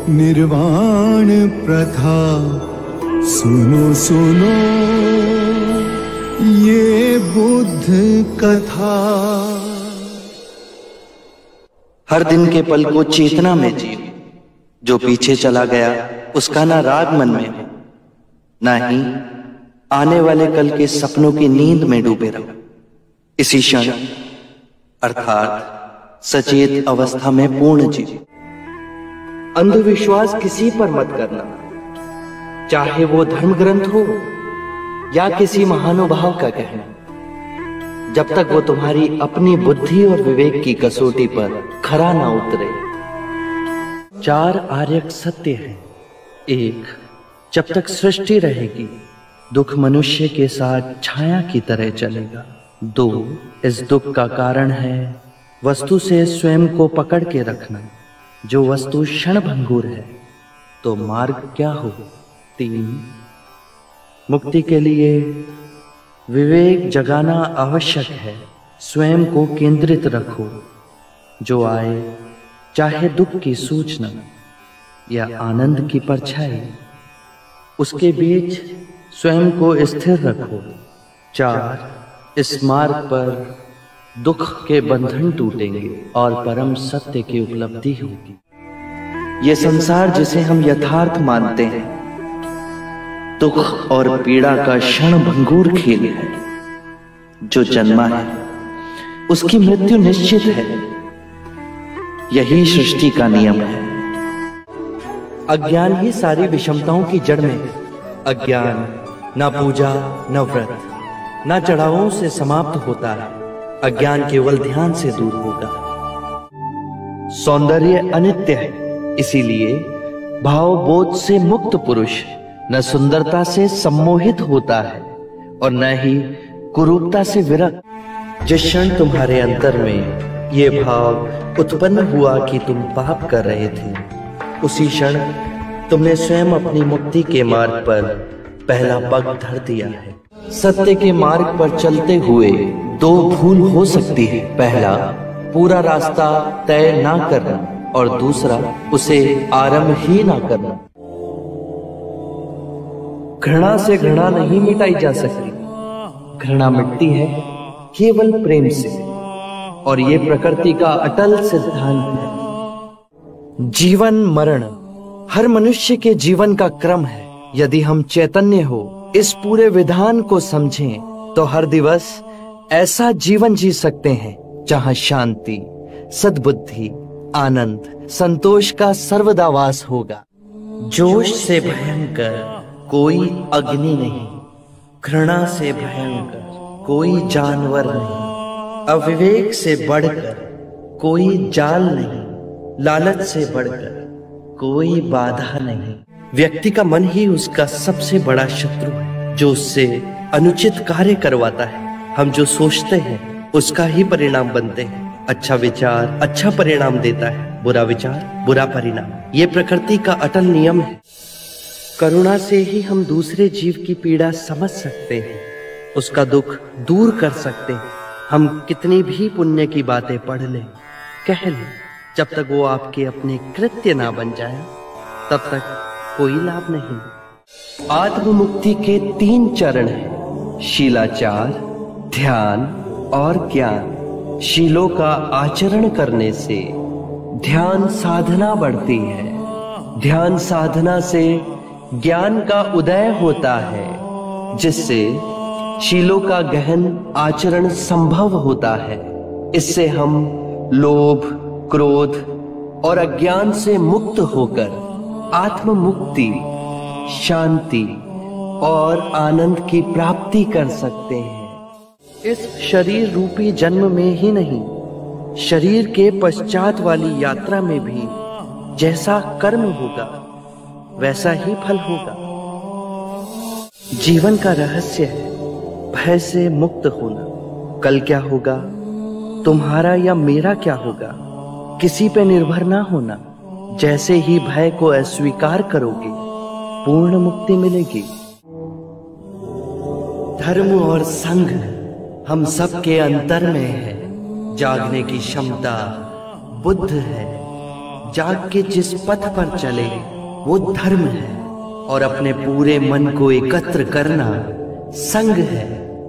निर्वाण प्रथा सुनो सुनो ये बुद्ध कथा। हर दिन के पल को चेतना में जियो, जो पीछे चला गया उसका ना राग मन में हो, ना ही आने वाले कल के सपनों की नींद में डूबे रहो। इसी क्षण अर्थात सचेत अवस्था में पूर्ण जियो। अंधविश्वास किसी पर मत करना, चाहे वो धर्म ग्रंथ हो या किसी महानुभाव का कहना, जब तक वो तुम्हारी अपनी बुद्धि और विवेक की कसौटी पर खरा ना उतरे। 4 आर्यक सत्य हैं। 1, जब तक सृष्टि रहेगी दुख मनुष्य के साथ छाया की तरह चलेगा। 2, इस दुख का कारण है वस्तु से स्वयं को पकड़ के रखना। जो वस्तु क्षणभंगुर है तो मार्ग क्या हो। 3, मुक्ति के लिए विवेक जगाना आवश्यक है। स्वयं को केंद्रित रखो, जो आए चाहे दुख की सूचना या आनंद की परछाई, उसके बीच स्वयं को स्थिर रखो। 4, इस मार्ग पर दुख के बंधन टूटेंगे और परम सत्य की उपलब्धि होगी। ये संसार जिसे हम यथार्थ मानते हैं दुख और पीड़ा का क्षणभंगुर खेल है। जो जन्मा है उसकी मृत्यु निश्चित है, यही सृष्टि का नियम है। अज्ञान ही सारी विषमताओं की जड़ में है। अज्ञान न पूजा न व्रत न चढ़ावों से समाप्त होता है। अज्ञान केवल ध्यान से दूर होगा। सौंदर्य अनित्य है, इसीलिए भाव बोध से मुक्त पुरुष न सुंदरता से सम्मोहित होता है और न ही कुरूपता से विरक्त। जिस क्षण तुम्हारे अंतर में ये भाव उत्पन्न हुआ कि तुम पाप कर रहे थे, उसी क्षण तुमने स्वयं अपनी मुक्ति के मार्ग पर पहला पग धर दिया है। सत्य के मार्ग पर चलते हुए 2 भूल हो सकती है। पहला, पूरा रास्ता तय ना करना, और दूसरा, उसे आरंभ ही ना करना। घृणा से घृणा नहीं मिटाई जा सकती। घृणा मिटती है केवल प्रेम से, और ये प्रकृति का अटल सिद्धांत है। जीवन मरण हर मनुष्य के जीवन का क्रम है। यदि हम चैतन्य हो इस पूरे विधान को समझें तो हर दिवस ऐसा जीवन जी सकते हैं जहां शांति, सद्बुद्धि, आनंद, संतोष का सर्वदा वास होगा। जोश से भयंकर कोई अग्नि नहीं, घृणा से भयंकर कोई जानवर नहीं, अविवेक से बढ़कर कोई जाल नहीं, लालच से बढ़कर कोई बाधा नहीं। व्यक्ति का मन ही उसका सबसे बड़ा शत्रु है, जो उससे अनुचित कार्य करवाता है। हम जो सोचते हैं उसका ही परिणाम बनते हैं। अच्छा विचार अच्छा परिणाम देता है, बुरा विचार बुरा परिणाम। ये प्रकृति का अटल नियम है। करुणा से ही हम दूसरे जीव की पीड़ा समझ सकते हैं, उसका दुख दूर कर सकते हैं। हम कितनी भी पुण्य की बातें पढ़ लें, कह लें, जब तक वो आपके अपने कृत्य ना बन जाए तब तक कोई लाभ नहीं। आत्ममुक्ति के 3 चरण हैं, शीलाचार, ध्यान और ज्ञान। शीलों का आचरण करने से ध्यान साधना बढ़ती है। ध्यान साधना से ज्ञान का उदय होता है, जिससे शीलों का गहन आचरण संभव होता है। इससे हम लोभ, क्रोध और अज्ञान से मुक्त होकर आत्म मुक्ति, शांति और आनंद की प्राप्ति कर सकते हैं। इस शरीर रूपी जन्म में ही नहीं, शरीर के पश्चात वाली यात्रा में भी जैसा कर्म होगा वैसा ही फल होगा। जीवन का रहस्य है भय से मुक्त होना। कल क्या होगा, तुम्हारा या मेरा क्या होगा, किसी पे निर्भर ना होना। जैसे ही भय को अस्वीकार करोगे पूर्ण मुक्ति मिलेगी। धर्म और संघ हम सब के अंतर में है। जागने की क्षमता बुद्ध है, जाग के जिस पथ पर चले वो धर्म है, और अपने पूरे मन को एकत्र करना संग है।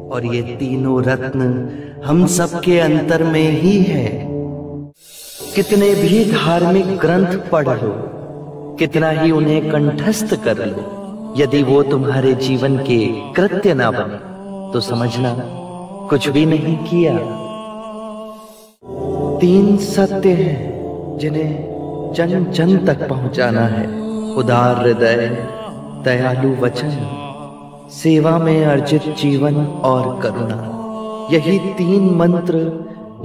और ये तीनों रत्न हम सबके अंतर में ही है। कितने भी धार्मिक ग्रंथ पढ़ लो, कितना ही उन्हें कंठस्थ कर लो, यदि वो तुम्हारे जीवन के कृत्य ना बने तो समझना कुछ भी नहीं किया। 3 सत्य हैं जिन्हें जन जन तक पहुंचाना है। उदार हृदय, दयालु वचन, सेवा में अर्जित जीवन और करुणा। यही 3 मंत्र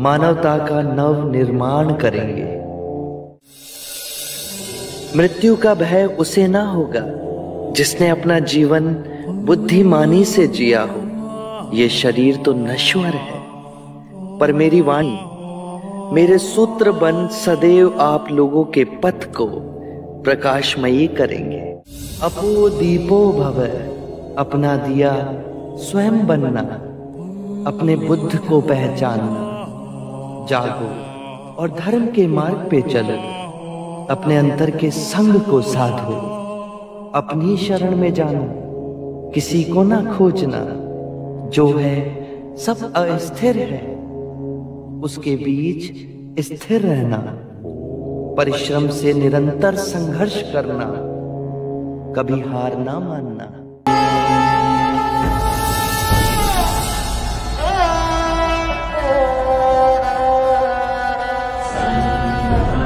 मानवता का नव निर्माण करेंगे। मृत्यु का भय उसे ना होगा जिसने अपना जीवन बुद्धिमानी से जिया हो। ये शरीर तो नश्वर है, पर मेरी वाणी, मेरे सूत्र बन सदैव आप लोगों के पथ को प्रकाशमयी करेंगे। अपो दीपो भव, अपना दिया स्वयं बनना, अपने बुद्ध को पहचानना। जागो और धर्म के मार्ग पे चलो, अपने अंतर के संग को साधो। अपनी शरण में जाना, किसी को ना खोजना। जो है सब अस्थिर है, उसके बीच स्थिर रहना। परिश्रम से निरंतर संघर्ष करना, कभी हार ना मानना।